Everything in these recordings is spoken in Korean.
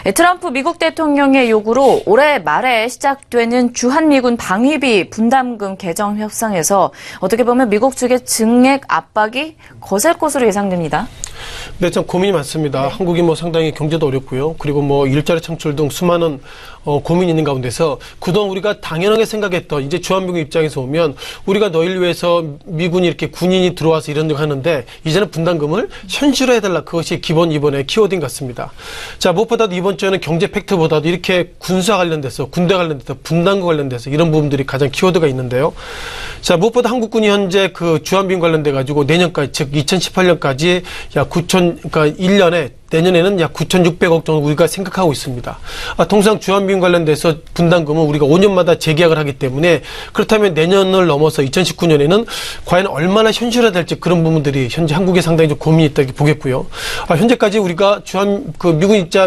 트럼프 미국 대통령의 요구로 올해 말에 시작되는 주한미군 방위비 분담금 개정 협상에서 어떻게 보면 미국 측의 증액 압박이 거셀 것으로 예상됩니다. 네, 참 고민이 많습니다. 한국이 상당히 경제도 어렵고요. 그리고 일자리 창출 등 수많은 고민이 있는 가운데서 그동안 우리가 당연하게 생각했던 이제 주한미군 입장에서 보면 우리가 너희를 위해서 미군이 이렇게 군인이 들어와서 이런 일 하는데 이제는 분담금을 현실화해달라. 그것이 기본 이번에 키워드인 것 같습니다. 자, 무엇보다도 이번 주에는 경제 팩트보다도 이렇게 군사 관련돼서 군대 관련돼서 분담금 관련돼서 이런 부분들이 가장 키워드가 있는데요. 자, 무엇보다 한국군이 현재 그 주한미군 관련돼 가지고 내년까지 즉 2018년까지 약 그러니까 1년에 내년에는 약 9,600억 정도 우리가 생각하고 있습니다. 통상 주한미군 관련돼서 분담금은 우리가 5년마다 재계약을 하기 때문에 그렇다면 내년을 넘어서 2019년에는 과연 얼마나 현실화될지 그런 부분들이 현재 한국에 상당히 좀 고민이 있다고 보겠고요. 현재까지 우리가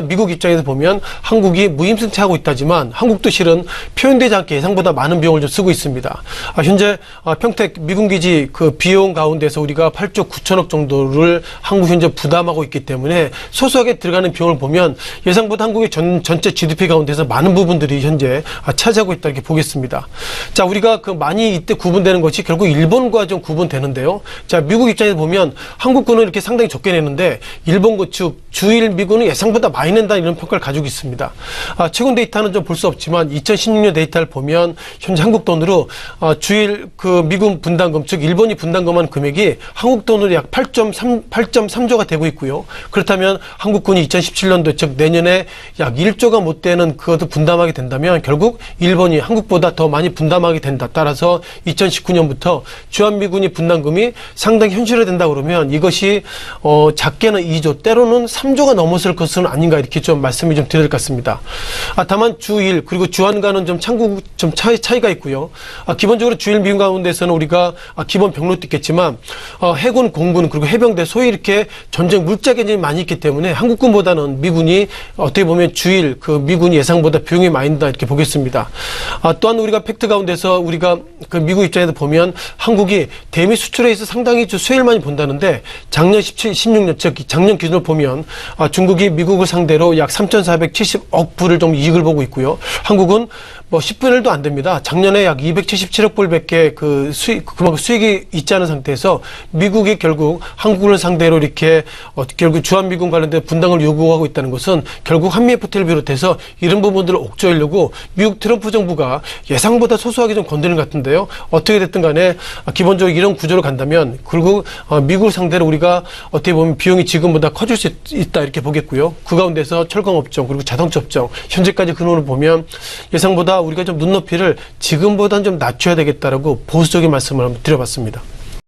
미국 입장에서 보면 한국이 무임승차하고 있다지만 한국도 실은 표현되지 않게 예상보다 많은 비용을 좀 쓰고 있습니다. 현재 평택 미군기지 그 비용 가운데서 우리가 8조 9천억 정도를 한국 현재 부담하고 있기 때문에 소소하게 들어가는 비용을 보면 예상보다 한국의 전체 GDP 가운데서 많은 부분들이 현재 차지하고 있다 이렇게 보겠습니다. 자, 우리가 많이 이때 구분되는 것이 결국 일본과 좀 구분되는데요. 자, 미국 입장에서 보면 한국군은 이렇게 상당히 적게 내는데 일본군 즉 주일 미군은 예상보다 많이 낸다 이런 평가를 가지고 있습니다. 최근 데이터는 좀 볼 수 없지만 2016년 데이터를 보면 현재 한국 돈으로 주일 그 미군 분담금 즉 일본이 분담금한 금액이 한국 돈으로 약 8.3조가 되고 있고요. 그렇다면 한국군이 2017년도 즉 내년에 약 1조가 못 되는 그것도 분담하게 된다면 결국 일본이 한국보다 더 많이 분담하게 된다. 따라서 2019년부터 주한미군이 분담금이 상당히 현실화된다 그러면 이것이 작게는 2조 때로는 3조가 넘었을 것은 아닌가 이렇게 좀 말씀을 좀 드릴 것 같습니다. 다만 주일 그리고 주한과는 좀 차이가 있고요. 기본적으로 주일 미군 가운데서는 우리가 기본 병력도 있겠지만 해군, 공군 그리고 해병대 소위 이렇게 전쟁 물자 개념이 많이 있기 때문에 한국군보다는 미군이 어떻게 보면 주일 그 미군이 예상보다 비용이 많이 든다 이렇게 보겠습니다. 또한 우리가 팩트 가운데서 우리가 그 미국 입장에서 보면 한국이 대미 수출에 있어 상당히 수혜를 많이 본다는데 작년 16년 즉 작년 기준으로 보면 중국이 미국을 상대로 약 3,470억 불을 좀 이익을 보고 있고요. 한국은 10분의 1도 안 됩니다. 작년에 약 277억 불밖에 그만큼 수익이 있지 않은 상태에서 미국이 결국 한국을 상대로 이렇게 결국 주한미군 관련된 분담을 요구하고 있다는 것은 결국 한미 FTA를 비롯해서 이런 부분들을 옥죄하려고 미국 트럼프 정부가 예상보다 소소하게 좀 건드는 것 같은데요. 어떻게 됐든 간에 기본적으로 이런 구조로 간다면 결국 미국을 상대로 우리가 어떻게 보면 비용이 지금보다 커질 수 있다 이렇게 보겠고요. 그 가운데서 철강업종 그리고 자동차 업종 현재까지 근원을 보면 예상보다 우리가 좀 눈높이를 지금보다는 좀 낮춰야 되겠다라고 보수적인 말씀을 한번 드려봤습니다.